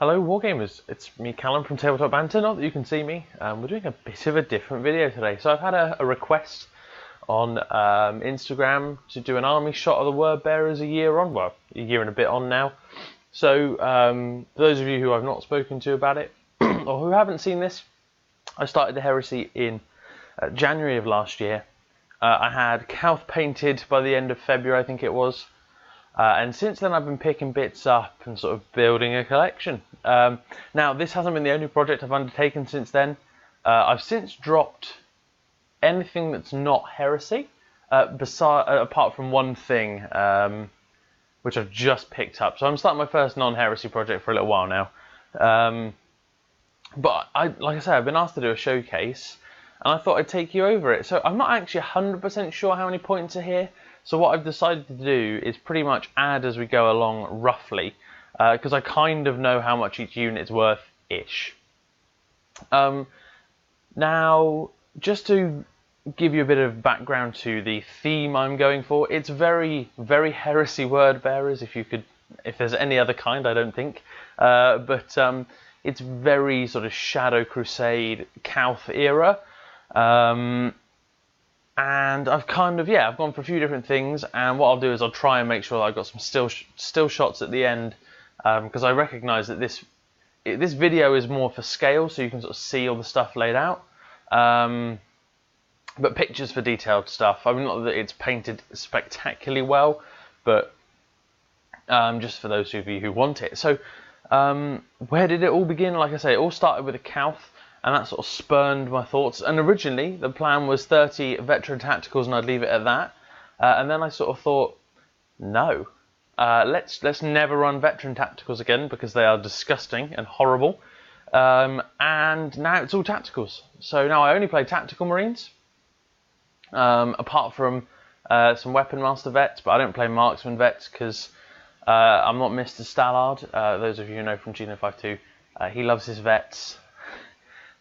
Hello Wargamers, it's me Callum from Tabletop Banter. Not that you can see me, we're doing a bit of a different video today. So I've had a request on Instagram to do an army shot of the word bearers a year on, well, a year and a bit on now. So for those of you who I've not spoken to about it, or who haven't seen this, I started the Heresy in January of last year. I had Calth painted by the end of February, I think it was. And since then I've been picking bits up and sort of building a collection. Now this hasn't been the only project I've undertaken since then. I've since dropped anything that's not Heresy, apart from one thing which I've just picked up. So I'm starting my first non-Heresy project for a little while now. But like I said, I've been asked to do a showcase and I thought I'd take you over it. So I'm not actually 100% sure how many points are here. So what I've decided to do is pretty much add as we go along, roughly, because I kind of know how much each unit's worth-ish. Now, just to give you a bit of background to the theme I'm going for, it's very, very Heresy word bearers, if there's any other kind, I don't think. But it's very sort of Shadow Crusade, Calth era. And I've I've gone for a few different things, and what I'll do is I'll try and make sure that I've got some still shots at the end, because I recognise that this video is more for scale, so you can sort of see all the stuff laid out, but pictures for detailed stuff. I mean, not that it's painted spectacularly well, but just for those of you who want it. So where did it all begin? Like I say, it all started with a Calth. And that sort of spurned my thoughts. And originally, the plan was 30 veteran tacticals, and I'd leave it at that. And then I sort of thought, no, let's never run veteran tacticals again because they are disgusting and horrible. And now it's all tacticals. So now I only play tactical marines, apart from some weapon master vets, but I don't play marksman vets because I'm not Mr. Stallard. Those of you who know from Geno 5.2, he loves his vets.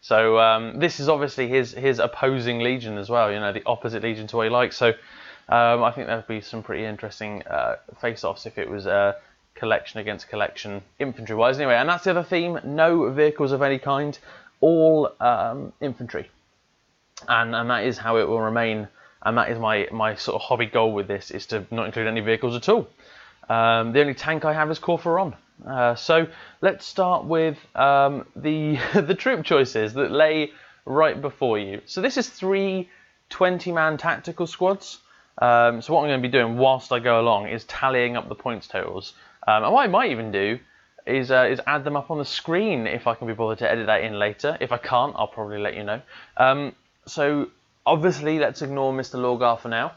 So this is obviously his opposing legion as well, you know, the opposite legion to what he likes. So I think there would be some pretty interesting face-offs if it was collection against collection infantry-wise. Anyway, and that's the other theme, no vehicles of any kind, all infantry. And that is how it will remain, and that is my sort of hobby goal with this, is to not include any vehicles at all. The only tank I have is Corphoron. So let's start with the troop choices that lay right before you. So this is 3 20-man tactical squads. So what I'm going to be doing whilst I go along is tallying up the points totals. And what I might even do is add them up on the screen if I can be bothered to edit that in later. If I can't, I'll probably let you know. So obviously let's ignore Mr. Lorgar for now.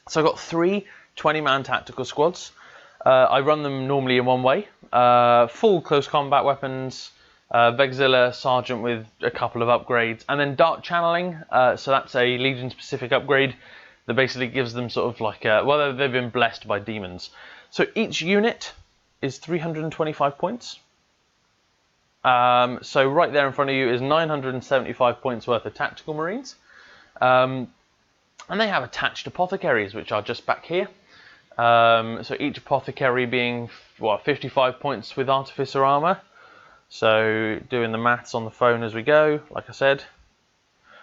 So I've got 3 20-man tactical squads. I run them normally in one way. Full close combat weapons, Vexilla Sergeant with a couple of upgrades, and then Dark Channeling, so that's a Legion specific upgrade that basically gives them sort of like, well, they've been blessed by demons. So each unit is 325 points. So right there in front of you is 975 points worth of tactical marines. And they have attached apothecaries, which are just back here. So each apothecary being 55 points with artificer armor. So doing the maths on the phone as we go, like I said.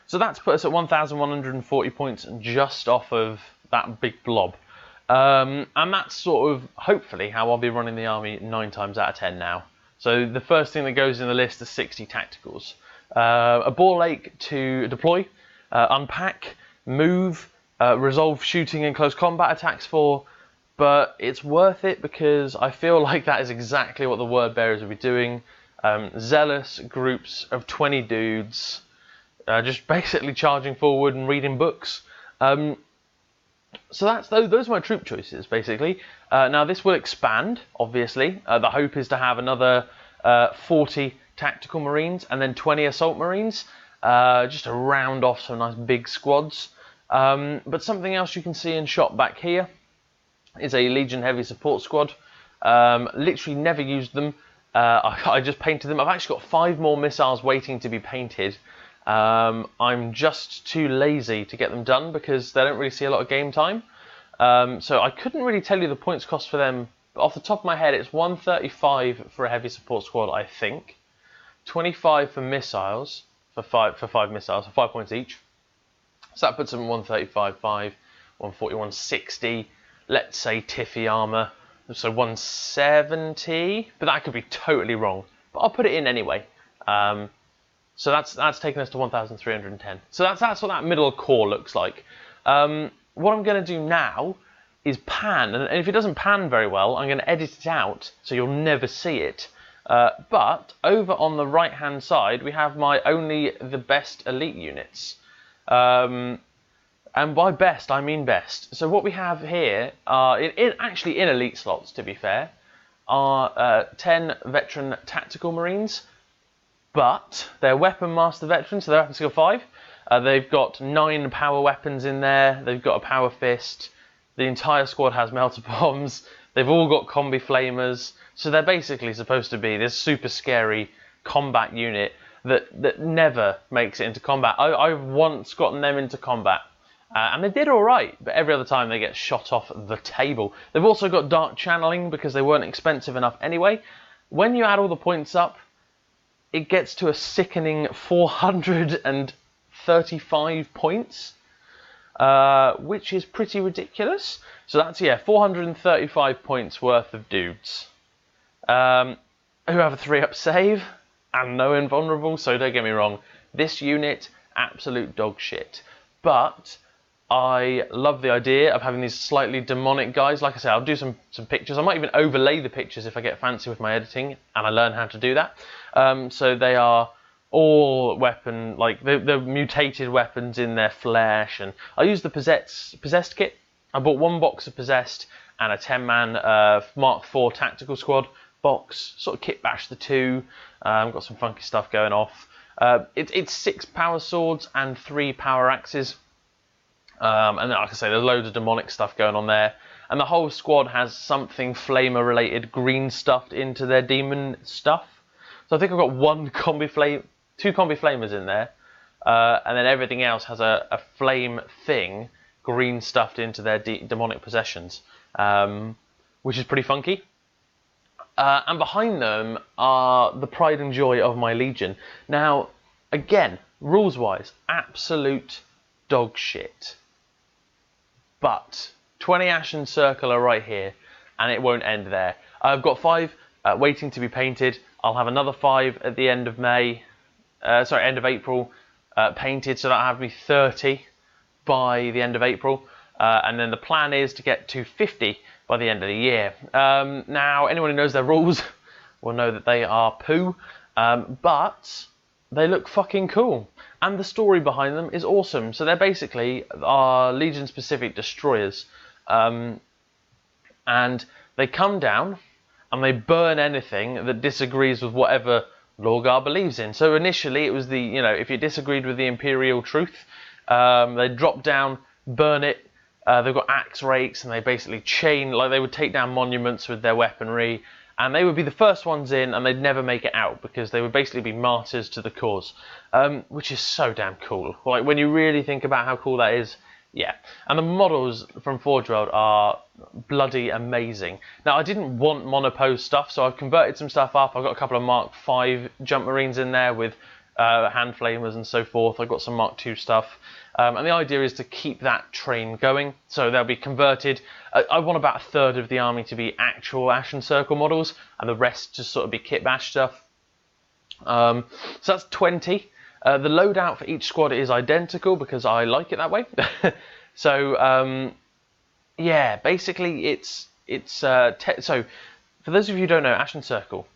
So that's put us at 1,140 points just off of that big blob. And that's sort of hopefully how I'll be running the army 9 times out of 10 now. So the first thing that goes in the list is 60 tacticals. A ball lake to deploy, unpack, move, resolve shooting and close combat attacks for. But it's worth it because I feel like that is exactly what the word bearers will be doing. Zealous groups of 20 dudes just basically charging forward and reading books. So those are my troop choices, basically. Now this will expand, obviously. The hope is to have another 40 tactical marines and then 20 assault marines, just to round off some nice big squads. But something else you can see in shot back here is a Legion Heavy Support Squad. Literally never used them. I just painted them. I've actually got 5 more missiles waiting to be painted. I'm just too lazy to get them done because they don't really see a lot of game time. So I couldn't really tell you the points cost for them but off the top of my head, it's 135 for a heavy support squad, I think. 25 for missiles, for five missiles, for 5 points each. So that puts them at 135, 5, 140, 160. Let's say Tiffy armor, so 170. But that could be totally wrong. But I'll put it in anyway. So that's taken us to 1,310. So that's what that middle core looks like. What I'm going to do now is pan, and if it doesn't pan very well, I'm going to edit it out so you'll never see it. But over on the right hand side, we have my only the best elite units. And by best, I mean best. So what we have here are, actually in elite slots, to be fair, are 10 veteran tactical marines, but they're weapon master veterans, so they're weapon skill 5. They've got 9 power weapons in there. They've got a power fist. The entire squad has melter bombs. They've all got combi flamers. So they're basically supposed to be this super scary combat unit that never makes it into combat. I've once gotten them into combat. And they did alright, but every other time they get shot off the table. They've also got dark channeling because they weren't expensive enough anyway. When you add all the points up, it gets to a sickening 435 points, which is pretty ridiculous. So that's, yeah, 435 points worth of dudes who have a 3-up save and no invulnerable. So don't get me wrong, this unit, absolute dog shit. But I love the idea of having these slightly demonic guys. Like I said, I'll do some pictures. I might even overlay the pictures if I get fancy with my editing and I learn how to do that. So they are all weapon, like the mutated weapons in their flesh. And I use the possessed kit. I bought 1 box of possessed and a 10-man Mark IV tactical squad box. Sort of kit bash the 2. Got some funky stuff going off. It's 6 power swords and 3 power axes. And then, like I say, there's loads of demonic stuff going on there. And the whole squad has something flamer related green stuffed into their demon stuff. So I think I've got 2 combi flamers in there. And then everything else has a flame thing green stuffed into their demonic possessions. Which is pretty funky. And behind them are the pride and joy of my legion. Now, again, rules wise, absolute dog shit. But 20 Ashen Circle are right here, and it won't end there. I've got 5 waiting to be painted. I'll have another 5 at the end of end of April painted, so that'll have me 30 by the end of April. And then the plan is to get to 50 by the end of the year. Now, anyone who knows their rules will know that they are poo, but they look fucking cool. And the story behind them is awesome. So they're basically our Legion-specific destroyers. And they come down and they burn anything that disagrees with whatever Lorgar believes in. So initially it was if you disagreed with the Imperial truth, they'd drop down, burn it. They've got axe rakes and they basically they would take down monuments with their weaponry. And they would be the first ones in, and they'd never make it out because they would basically be martyrs to the cause, which is so damn cool. Like when you really think about how cool that is, yeah. And the models from Forge World are bloody amazing. Now I didn't want monopose stuff, so I've converted some stuff up. I've got a couple of Mark V jump marines in there with hand flamers and so forth. I've got some Mark II stuff. And the idea is to keep that train going. So they'll be converted. I want about 1/3 of the army to be actual Ashen Circle models, and the rest just sort of be kit bash stuff. So that's 20. The loadout for each squad is identical because I like it that way. So yeah, basically so for those of you who don't know, Ashen Circle,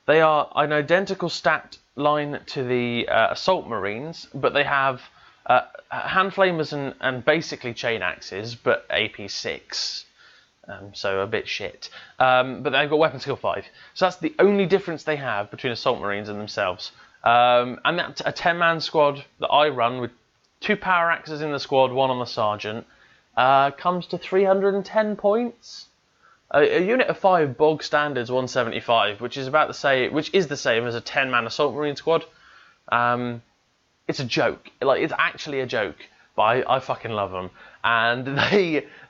they are an identical stat line to the Assault Marines, but they have hand flamers and basically chain axes, but AP6, so a bit shit. But they've got weapon skill 5, so that's the only difference they have between Assault Marines and themselves. And that's a 10-man squad that I run with 2 power axes in the squad, 1 on the sergeant, comes to 310 points. A unit of 5 bog standards 175, which is the same as a 10-man Assault Marine squad. It's a joke. It's actually a joke. but I fucking love them. And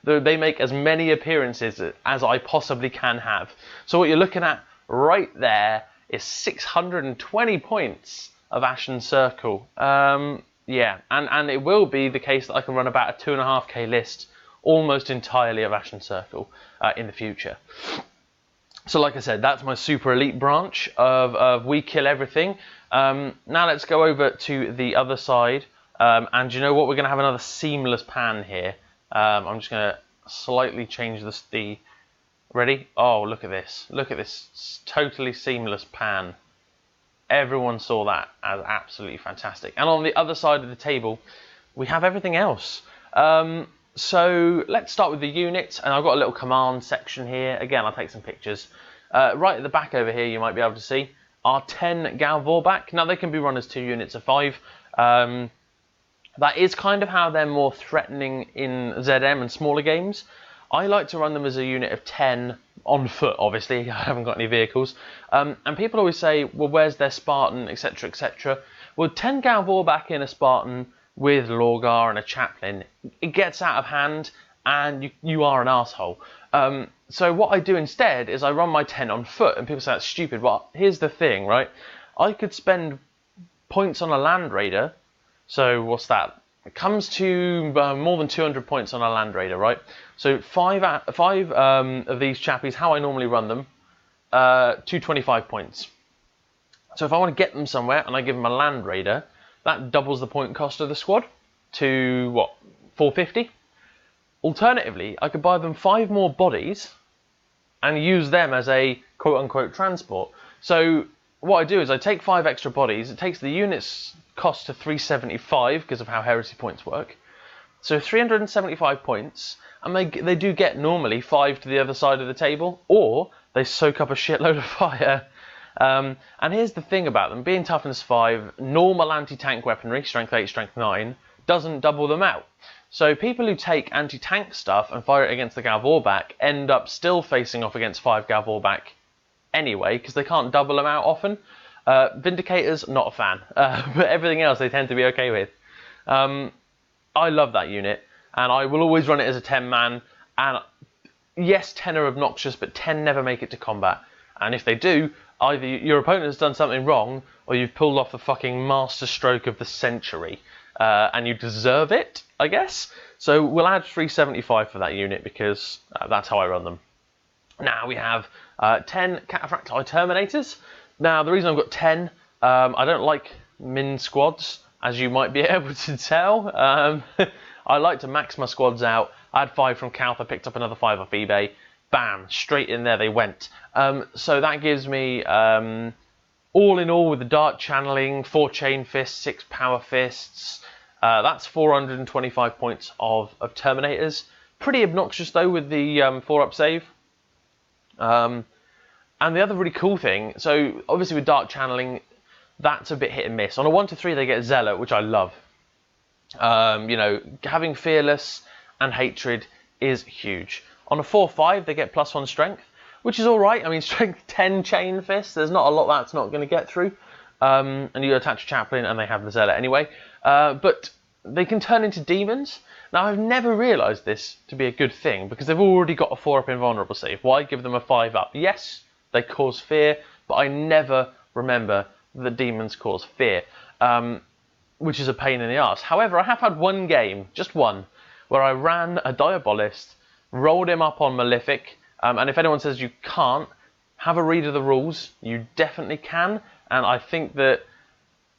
they make as many appearances as I possibly can have. So what you're looking at right there is 620 points of Ashen Circle. Yeah, and it will be the case that I can run about a 2.5k list almost entirely of Ashen Circle in the future. So like I said, that's my super elite branch of we kill everything. Now let's go over to the other side. And you know what? We're going to have another seamless pan here. I'm just going to slightly change the... Ready? Oh, look at this. Look at this. It's totally seamless pan. Everyone saw that as absolutely fantastic. And on the other side of the table, we have everything else. So let's start with the units. And I've got a little command section here. Again, I'll take some pictures. Right at the back over here, you might be able to see our 10 Gal Vorbak. Now, they can be run as 2 units of 5. That is kind of how they're more threatening in ZM and smaller games. I like to run them as a unit of 10 on foot, obviously. I haven't got any vehicles. And people always say, well, where's their Spartan, etc., etc. Well, 10 Gal Vorbak in a Spartan with Lorgar and a Chaplain, it gets out of hand and you are an asshole. So what I do instead is I run my 10 on foot, and people say that's stupid. Well, here's the thing, right? I could spend points on a Land Raider. So what's that? It comes to more than 200 points on a Land Raider, right? So five of these chappies, how I normally run them, 225 points. So if I want to get them somewhere and I give them a Land Raider, that doubles the point cost of the squad to, what, 450? Alternatively, I could buy them 5 more bodies and use them as a quote-unquote transport. So what I do is I take 5 extra bodies, it takes the unit's cost to 375 because of how heresy points work. So 375 points, and they do get normally 5 to the other side of the table, or they soak up a shitload of fire. And here's the thing about them, being toughness 5, normal anti-tank weaponry, strength 8, strength 9, doesn't double them out. So people who take anti-tank stuff and fire it against the Gal Vorbak end up still facing off against 5 Gal Vorbak anyway, because they can't double them out often. Vindicators, not a fan, but everything else they tend to be okay with. I love that unit, and I will always run it as a 10-man, and yes, 10 are obnoxious, but 10 never make it to combat. And if they do, either your opponent has done something wrong, or you've pulled off the fucking master stroke of the century, and you deserve it, I guess. So we'll add 375 for that unit, because that's how I run them. Now we have 10 Cataphractii Terminators. Now the reason I've got 10, I don't like min squads, as you might be able to tell. I like to max my squads out. I had 5 from Calth, I picked up another 5 off eBay. Bam, straight in there they went. So that gives me, all in all, with the Dart Channeling, 4 Chain Fists, 6 Power Fists, that's 425 points of Terminators. Pretty obnoxious though with the 4-up save. And the other really cool thing, so obviously with Dart Channeling, that's a bit hit and miss. On a 1 to 3 they get Zealot, which I love. You know, having Fearless and Hatred is huge. On a 4-5 they get +1 Strength, which is alright. I mean, Strength 10 Chain Fist, there's not a lot that's not going to get through. And you attach a Chaplain and they have the Zealot anyway. But they can turn into demons. Now, I've never realised this to be a good thing, because they've already got a 4-up invulnerable save. Why give them a 5-up? Yes, they cause fear, but I never remember that demons cause fear, which is a pain in the arse. However, I have had one game, just one, where I ran a Diabolist, rolled him up on Malefic, and if anyone says you can't, have a read of the rules. You definitely can, and I think that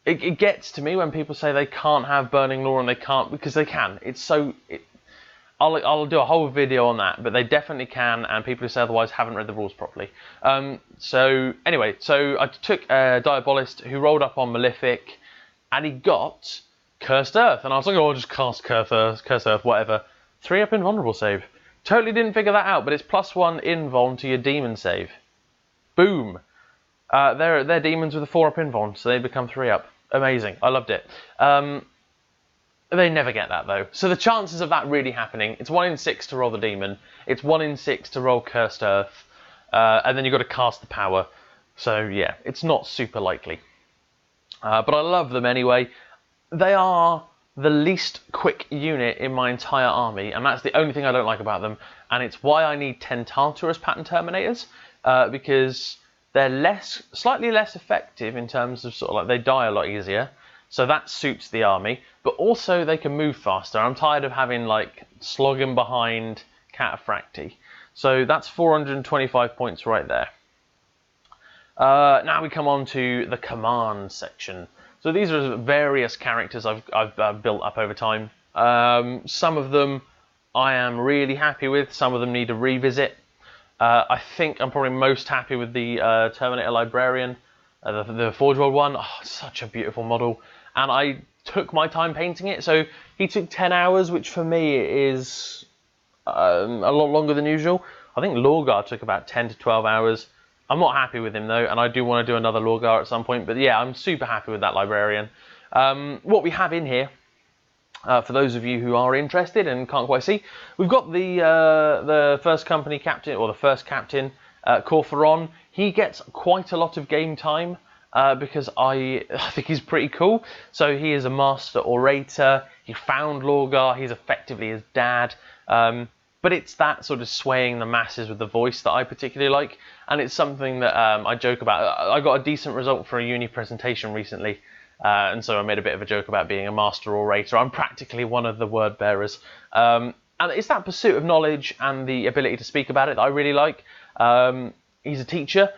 it gets to me when people say they can't have Burning Law, and they can't, because they can. It's so... I'll do a whole video on that, but they definitely can, and people who say otherwise haven't read the rules properly. So anyway, so I took a Diabolist who rolled up on Malefic, and he got Cursed Earth, and I was like, oh, I'll just cast Cursed Earth, whatever. 3-up invulnerable save. Totally didn't figure that out, but it's +1 invuln to your demon save. Boom. They're demons with a 4-up invuln, so they become 3-up. Amazing. I loved it. They never get that though. So the chances of that really happening, it's 1 in 6 to roll the demon, it's 1 in 6 to roll Cursed Earth, and then you've got to cast the power. So yeah, it's not super likely. But I love them anyway. They are the least quick unit in my entire army, and that's the only thing I don't like about them, and it's why I need 10 Tartarus pattern Terminators, because they're slightly less effective in terms of sort of like they die a lot easier, so that suits the army, but also they can move faster. I'm tired of having like slogging behind Cataphracti. So that's 425 points right there. Now we come on to the command section. So these are various characters I've built up over time. Some of them I am really happy with, some of them need a revisit. I think I'm probably most happy with the Terminator Librarian, the Forge World one. Oh, such a beautiful model. And I took my time painting it, so he took 10 hours, which for me is a lot longer than usual. I think Lorgar took about 10 to 12 hours. I'm not happy with him though, and I do want to do another Lorgar at some point, but yeah, I'm super happy with that Librarian. What we have in here, for those of you who are interested and can't quite see, we've got the first company captain, or the first captain, Corphoron. He gets quite a lot of game time, because I think he's pretty cool. So he is a master orator, he found Lorgar, he's effectively his dad. But it's that sort of swaying the masses with the voice that I particularly like, and it's something that I joke about. I got a decent result for a uni presentation recently, and so I made a bit of a joke about being a master orator. I'm practically one of the word bearers, and it's that pursuit of knowledge and the ability to speak about it that I really like. He's a teacher.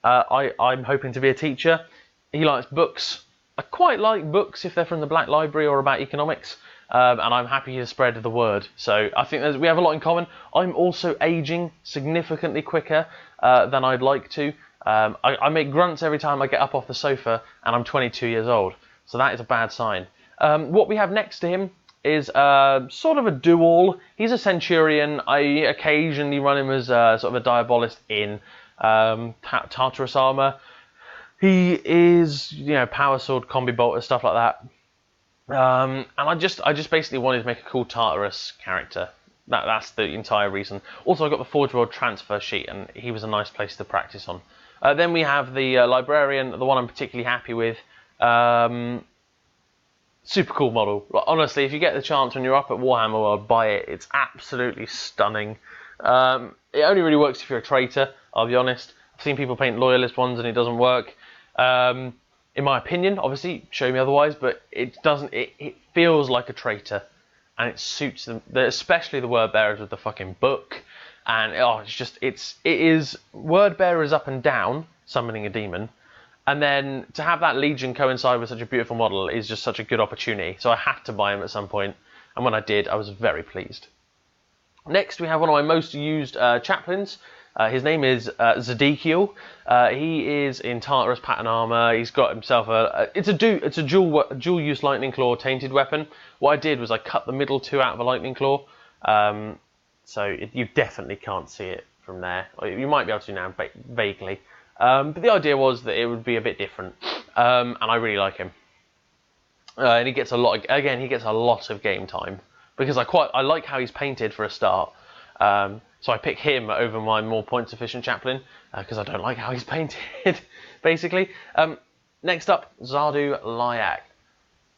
I'm hoping to be a teacher. He likes books. I quite like books if they're from the Black Library or about economics. And I'm happy to spread the word. So I think we have a lot in common. I'm also aging significantly quicker than I'd like to. I make grunts every time I get up off the sofa, and I'm 22 years old. So that is a bad sign. What we have next to him is sort of a do-all. He's a Centurion. I occasionally run him as sort of a Diabolist in Tartarus armor. He is, Power Sword, Combi Bolter, stuff like that. And I just basically wanted to make a cool Tartarus character. That's the entire reason. Also, I got the Forge World transfer sheet, and he was a nice place to practice on. Then we have the Librarian, the one I'm particularly happy with. Super cool model. Honestly, if you get the chance when you're up at Warhammer World, buy it. It's absolutely stunning. It only really works if you're a traitor, I'll be honest. I've seen people paint Loyalist ones and it doesn't work. In my opinion, obviously, show me otherwise, but it doesn't. It feels like a traitor, and it suits them, especially the word bearers with the fucking book. And it is word bearers up and down summoning a demon, and then to have that legion coincide with such a beautiful model is just such a good opportunity. So I had to buy him at some point, and when I did, I was very pleased. Next, we have one of my most used chaplains. His name is Zedekiel. He is in Tartarus pattern armor. He's got himself it's a dual use lightning claw tainted weapon. What I did was I cut the middle two out of a lightning claw, so you definitely can't see it from there. You might be able to now vaguely, but the idea was that it would be a bit different, and I really like him. And he gets a lot. Again, he gets a lot of game time because I like how he's painted for a start. So I pick him over my more points efficient chaplain because I don't like how he's painted, basically. Next up, Zardu Lyak.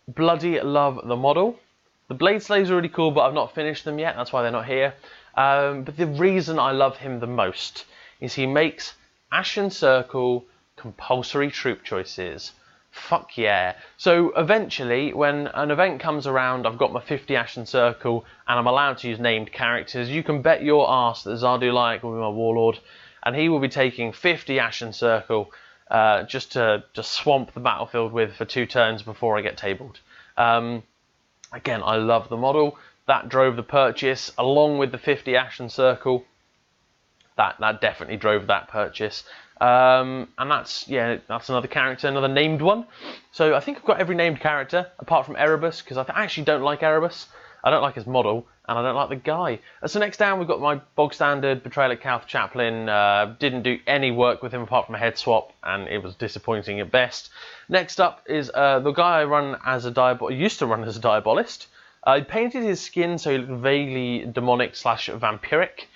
Bloody love the model. The Blade Slaves are really cool, but I've not finished them yet. That's why they're not here. But the reason I love him the most is he makes Ashen Circle compulsory troop choices. Fuck yeah. So eventually, when an event comes around, I've got my 50 Ashen Circle, and I'm allowed to use named characters. You can bet your arse that Zardu Lyak will be my warlord, and he will be taking 50 Ashen Circle just to swamp the battlefield with for 2 turns before I get tabled. Again, I love the model. That drove the purchase, along with the 50 Ashen Circle. That definitely drove that purchase. And that's another character, another named one. So I think I've got every named character apart from Erebus, because I actually don't like Erebus. I don't like his model, and I don't like the guy. So next down we've got my bog standard Betrayal at Calth chaplain. Didn't do any work with him apart from a head swap, and it was disappointing at best. Next up is the guy I run as a used to run as a Diabolist. I painted his skin so he looked vaguely demonic / vampiric.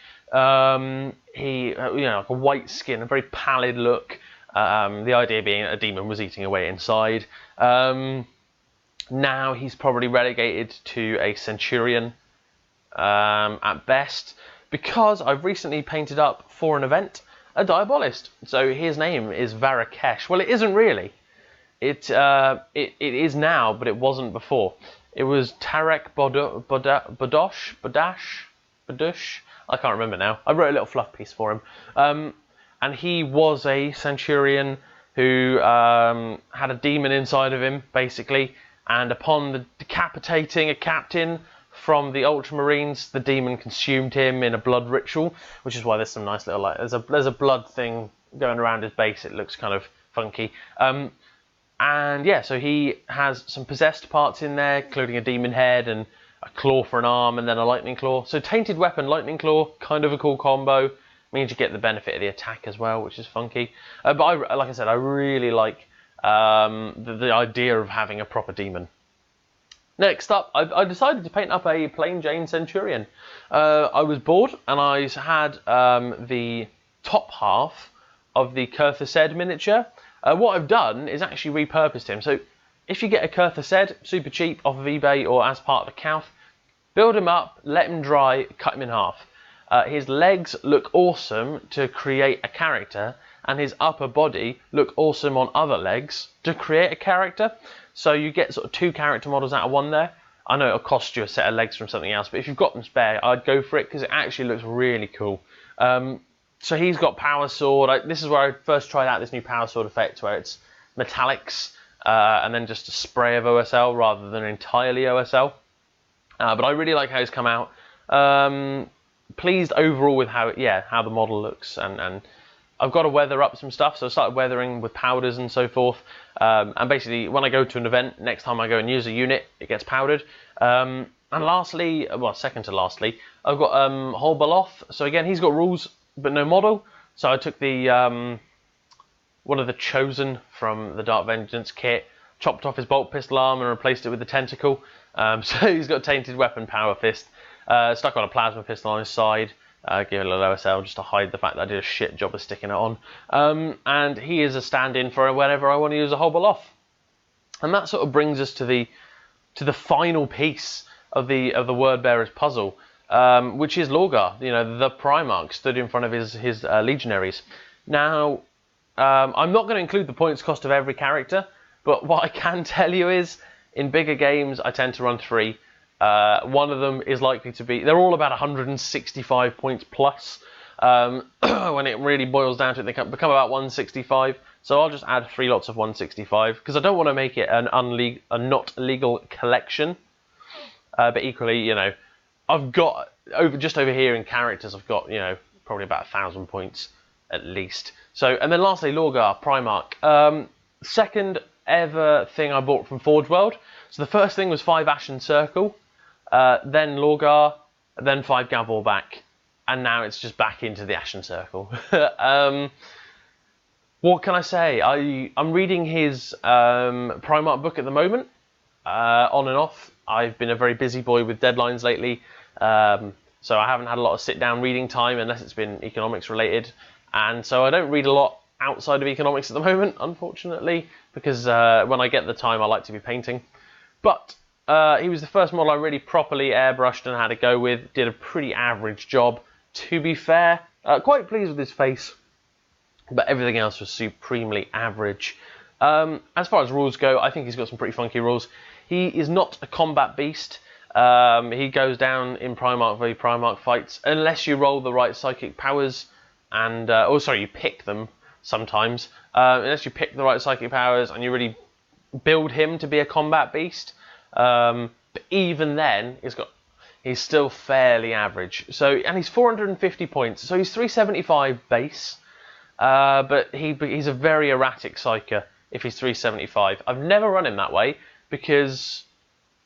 He, like a white skin, a very pallid look. The idea being a demon was eating away inside. Now he's probably relegated to a Centurion at best, because I've recently painted up for an event a Diabolist. So his name is Varakesh. Well, it isn't really. It is now, but it wasn't before. It was Tarek Badush. I can't remember now. I wrote a little fluff piece for him. And he was a Centurion who had a demon inside of him, basically. And upon decapitating a captain from the Ultramarines, the demon consumed him in a blood ritual, which is why there's some nice little, like, there's a blood thing going around his base. It looks kind of funky. And yeah, so he has some possessed parts in there, including a demon head and a claw for an arm, and then a lightning claw. So tainted weapon, lightning claw, kind of a cool combo. Means you get the benefit of the attack as well, which is funky. But like I said, I really like the idea of having a proper demon. Next up, I decided to paint up a plain Jane Centurion. I was bored, and I had the top half of the Kurthased miniature. What I've done is actually repurposed him. So if you get a Kurthased, super cheap, off of eBay or as part of a Cowth, build him up, let him dry, cut him in half. His legs look awesome to create a character, and his upper body look awesome on other legs to create a character. So you get sort of two character models out of one there. I know it'll cost you a set of legs from something else, but if you've got them spare, I'd go for it because it actually looks really cool. So he's got Power Sword. This is where I first tried out this new Power Sword effect, where it's metallics and then just a spray of OSL rather than entirely OSL. But I really like how he's come out. Pleased overall with how the model looks, and I've got to weather up some stuff, so I started weathering with powders and so forth. And basically, when I go to an event, next time I go and use a unit, it gets powdered. And lastly, well, second to lastly, I've got Holbaloth. So again, he's got rules but no model. So I took the one of the Chosen from the Dark Vengeance kit, chopped off his bolt pistol arm and replaced it with the tentacle. So he's got tainted weapon, power fist, stuck on a plasma pistol on his side. Give it a little OSL just to hide the fact that I did a shit job of sticking it on. And he is a stand-in for whenever I want to use a Holbaloth. And that sort of brings us to the final piece of the Wordbearer's puzzle, which is Lorgar, the Primarch stood in front of his legionaries. Now, I'm not going to include the points cost of every character, but what I can tell you is, in bigger games, I tend to run 3. One of them is likely to be, they're all about 165 points plus. When it really boils down to it, they can become about 165. So I'll just add 3 lots of 165, because I don't want to make it a not legal collection. But equally, I've got, just over here in characters, I've got, probably about 1,000 points at least. So, and then lastly, Lorgar, Primarch. Second ever thing I bought from Forge World. So the first thing was 5 Ashen Circle, then Lorgar, then 5 Gavorback, and now it's just back into the Ashen Circle. What can I say? I'm reading his Primarch book at the moment, on and off. I've been a very busy boy with deadlines lately, so I haven't had a lot of sit-down reading time unless it's been economics related, and so I don't read a lot outside of economics at the moment, unfortunately, because when I get the time I like to be painting. But he was the first model I really properly airbrushed and had a go with. Did a pretty average job, to be fair. Quite pleased with his face, but everything else was supremely average. As far as rules go, I think he's got some pretty funky rules. He is not a combat beast. He goes down in Primarch v Primarch fights unless you roll the right psychic powers, and you pick them sometimes. Unless you pick the right psychic powers and you really build him to be a combat beast. But even then, he's still fairly average. So, and he's 450 points. So he's 375 base. But he's a very erratic psyker if he's 375. I've never run him that way because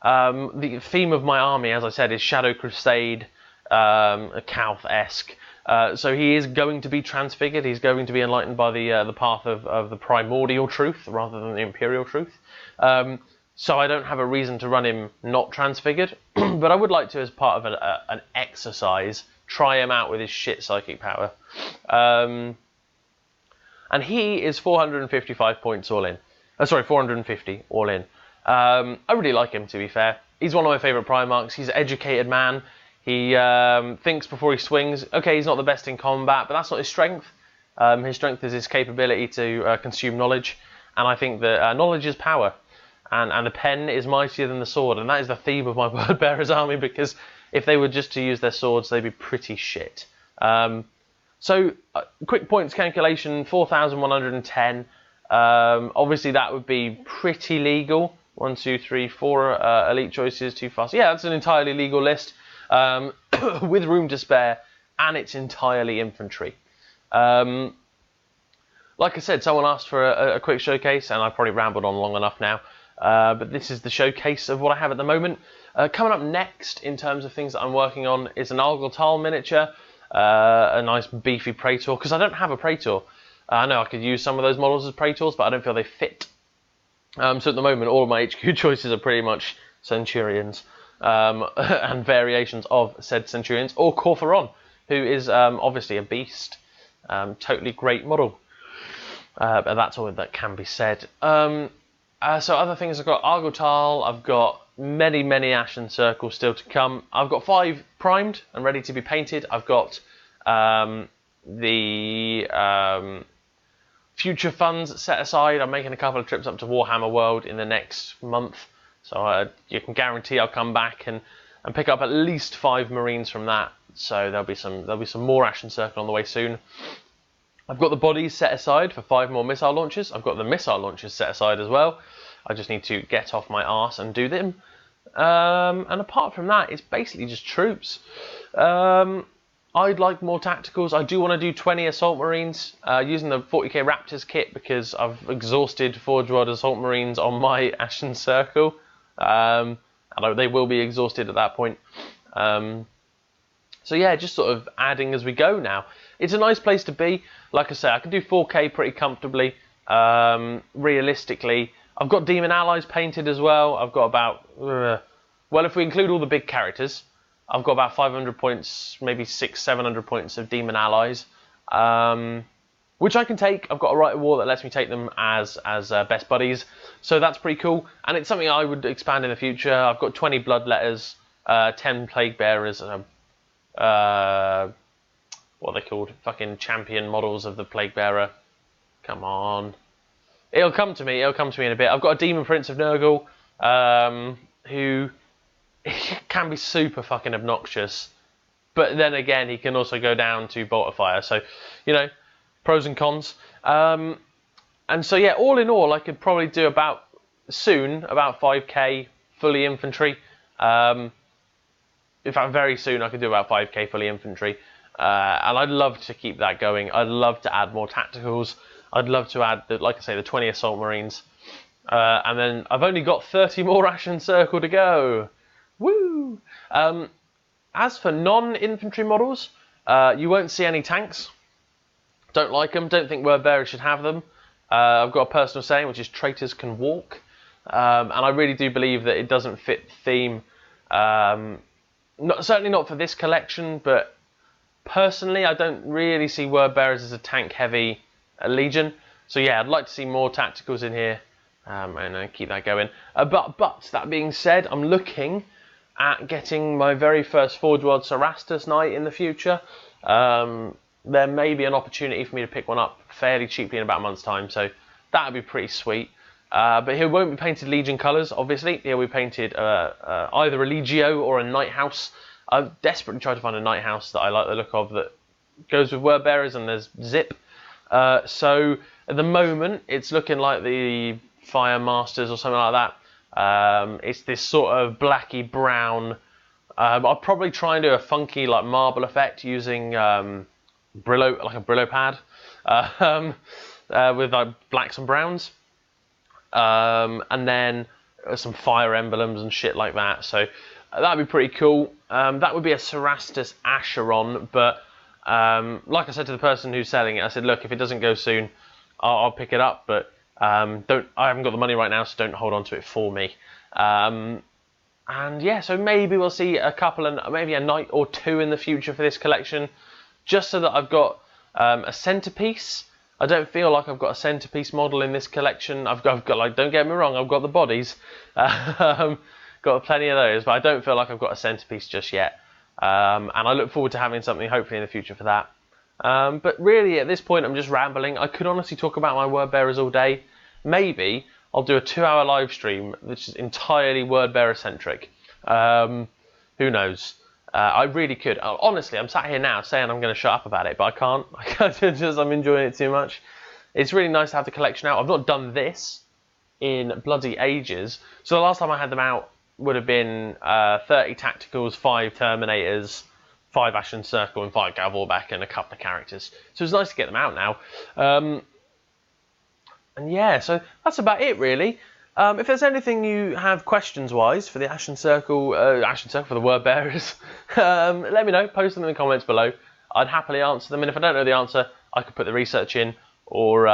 the theme of my army, as I said, is Shadow Crusade, Cowth-esque. So he is going to be transfigured. He's going to be enlightened by the path of the primordial truth rather than the imperial truth. So I don't have a reason to run him not transfigured, but I would like to, as part of an exercise, try him out with his shit psychic power. And he is 455 points all in. 450 all in. I really like him, to be fair. He's one of my favourite Primarchs. He's an educated man. He thinks before he swings. Okay, he's not the best in combat, but that's not his strength. His strength is his capability to consume knowledge, and I think that knowledge is power, and the pen is mightier than the sword, and that is the theme of my Word Bearers army, because if they were just to use their swords, they'd be pretty shit. So, quick points calculation, 4,110. Obviously, that would be pretty legal. 1, 2, 3, 4 elite choices, 2 fast. Yeah, that's an entirely legal list, with room to spare, and it's entirely infantry. Like I said, someone asked for a quick showcase, and I've probably rambled on long enough now. But this is the showcase of what I have at the moment. Coming up next, in terms of things that I'm working on, is an Argyle miniature, a nice beefy Praetor, because I don't have a Praetor. I know I could use some of those models as Praetors, but I don't feel they fit. So at the moment, all of my HQ choices are pretty much Centurions, and variations of said Centurions, or Corphoron, who is obviously a beast. Totally great model. But that's all that can be said. So other things, I've got Argyle, I've got many Ashen Circles still to come. I've got 5 primed and ready to be painted. I've got the future funds set aside. I'm making a couple of trips up to Warhammer World in the next month, so you can guarantee I'll come back and pick up at least 5 Marines from that. So there'll be some more Ashen Circle on the way soon. I've got the bodies set aside for 5 more missile launchers. I've got the missile launchers set aside as well. I just need to get off my arse and do them. And apart from that, it's basically just troops. I'd like more tacticals. I do want to do 20 Assault Marines using the 40k Raptors kit, because I've exhausted Forge World Assault Marines on my Ashen Circle. Although they will be exhausted at that point. So yeah, just sort of adding as we go now. It's a nice place to be. Like I say, I can do 4K pretty comfortably. Realistically, I've got Demon Allies painted as well. I've got about, well, if we include all the big characters, I've got about 500 points, maybe 600-700 points of Demon Allies, which I can take. I've got a Rite of War that lets me take them as best buddies, so that's pretty cool. And it's something I would expand in the future. I've got 20 Bloodletters, 10 Plague Bearers, and what are they called? Fucking champion models of the Plague Bearer. Come on. It'll come to me in a bit. I've got a Demon Prince of Nurgle, who can be super fucking obnoxious. But then again, he can also go down to Bolt of Fire. So, you know, pros and cons. And so, yeah, all in all, I could probably do about 5k fully infantry. In fact, very soon I could do about 5k fully infantry. And I'd love to keep that going. I'd love to add more tacticals. I'd love to add, like I say, the 20 Assault Marines. And then I've only got 30 more Ashen Circle to go. Woo! As for non-infantry models, you won't see any tanks. Don't like them. Don't think Word Bearers should have them. I've got a personal saying, which is traitors can walk. And I really do believe that it doesn't fit the theme. Certainly not for this collection, but personally, I don't really see Word Bearers as a tank-heavy legion. So yeah, I'd like to see more tacticals in here, and keep that going. But that being said, I'm looking at getting my very first Forge World Cerastus Knight in the future. There may be an opportunity for me to pick one up fairly cheaply in about a month's time, so that would be pretty sweet. But he won't be painted Legion colours, obviously. He'll be painted either a Legio or a Night House. I've desperately tried to find a Night House that I like the look of that goes with Word Bearers, and there's Zip. So at the moment, it's looking like the Fire Masters or something like that. It's this sort of blacky brown. I'll probably try and do a funky like marble effect using Brillo, like a Brillo pad, with like blacks and browns. And then some fire emblems and shit like that. So that'd be pretty cool. That would be a Cerastus Acheron, but like I said to the person who's selling it, I said, look, if it doesn't go soon, I'll pick it up, but I haven't got the money right now, so don't hold on to it for me. And yeah, so maybe we'll see a couple, and maybe a night or two in the future for this collection, just so that I've got a centerpiece. I don't feel like I've got a centerpiece model in this collection. I've got like, don't get me wrong, I've got the bodies, got plenty of those, but I don't feel like I've got a centerpiece just yet. And I look forward to having something hopefully in the future for that. But really, at this point, I'm just rambling. I could honestly talk about my word bearers all day. Maybe I'll do a 2-hour live stream which is entirely word bearer centric. Who knows? I really could. Honestly, I'm sat here now saying I'm going to shut up about it, but I can't. I'm enjoying it too much. It's really nice to have the collection out. I've not done this in bloody ages. So the last time I had them out would have been 30 tacticals, 5 Terminators, 5 Ashen Circle, and 5 Galvorbeck, and a couple of characters. So it's nice to get them out now. And yeah, so that's about it really. If there's anything you have questions-wise for the Ashen Circle for the word bearers, let me know. Post them in the comments below. I'd happily answer them, and if I don't know the answer, I could put the research in, or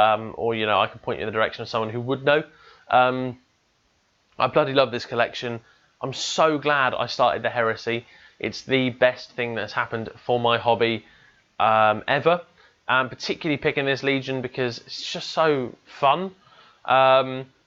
you know, I could point you in the direction of someone who would know. I bloody love this collection. I'm so glad I started the Heresy. It's the best thing that's happened for my hobby ever. Particularly picking this Legion because it's just so fun.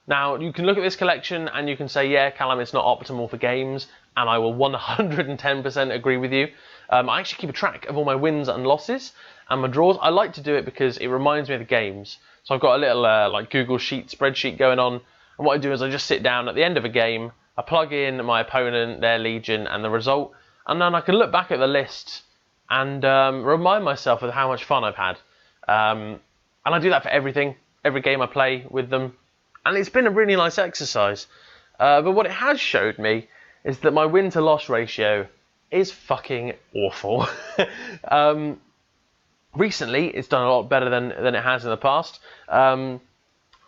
Now, you can look at this collection and you can say, yeah, Callum, it's not optimal for games, and I will 110% agree with you. I actually keep a track of all my wins and losses and my draws. I like to do it because it reminds me of the games. So I've got a little like Google Sheet spreadsheet going on, and what I do is I just sit down at the end of a game, I plug in my opponent, their Legion, and the result, and then I can look back at the list and remind myself of how much fun I've had. And I do that for everything, every game I play with them. And it's been a really nice exercise. But what it has showed me is that my win to loss ratio is fucking awful. Recently, it's done a lot better than it has in the past. I'm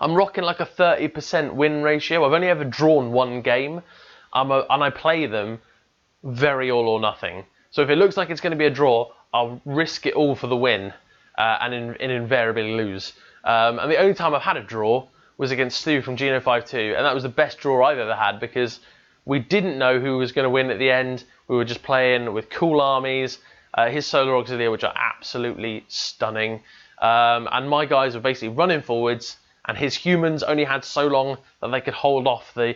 rocking like a 30% win ratio. I've only ever drawn one game. And I play them very all or nothing. So if it looks like it's going to be a draw, I'll risk it all for the win and invariably lose. And the only time I've had a draw was against Stu from Geno52, and that was the best draw I've ever had because we didn't know who was going to win at the end. We were just playing with cool armies, his Solar Auxiliary, which are absolutely stunning, and my guys were basically running forwards, and his humans only had so long that they could hold off the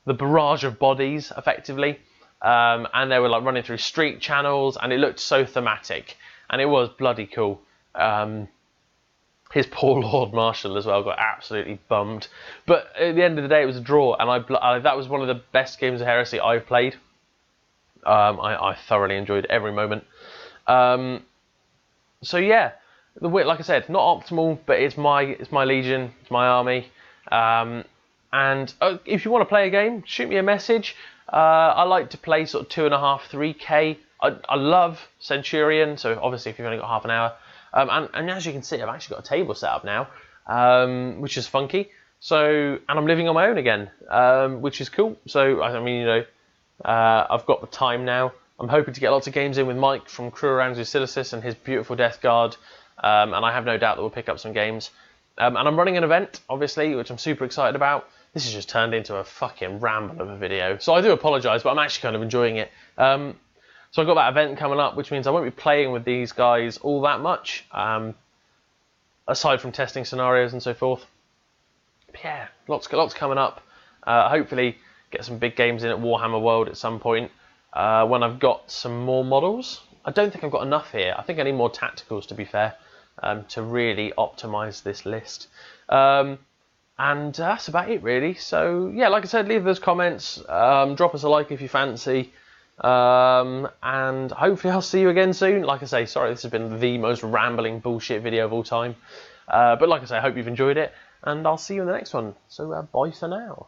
barrage of bodies, effectively, and they were like running through street channels, and it looked so thematic, and it was bloody cool. His poor Lord Marshal as well got absolutely bummed. But at the end of the day, it was a draw, and that was one of the best games of Heresy I've played. I thoroughly enjoyed every moment. So yeah, like I said, not optimal, but it's my Legion, it's my army. And if you want to play a game, shoot me a message. I like to play sort of 2.5, 3K. I love Centurion, so obviously if you've only got half an hour. And as you can see, I've actually got a table set up now, which is funky. So, and I'm living on my own again, which is cool. So, I mean, you know, I've got the time now. I'm hoping to get lots of games in with Mike from Crew Around Zucilicis and his beautiful Death Guard. And I have no doubt that we'll pick up some games. And I'm running an event, obviously, which I'm super excited about. This has just turned into a fucking ramble of a video. So I do apologise, but I'm actually kind of enjoying it. So I've got that event coming up, which means I won't be playing with these guys all that much, aside from testing scenarios and so forth. But yeah, lots coming up. Hopefully get some big games in at Warhammer World at some point when I've got some more models. I don't think I've got enough here. I think I need more tacticals, to be fair, to really optimise this list. And that's about it, really. So yeah, like I said, leave those comments. Drop us a like if you fancy. And hopefully I'll see you again soon. Like I say, sorry, this has been the most rambling bullshit video of all time. But like I say, I hope you've enjoyed it, and I'll see you in the next one. So bye for now.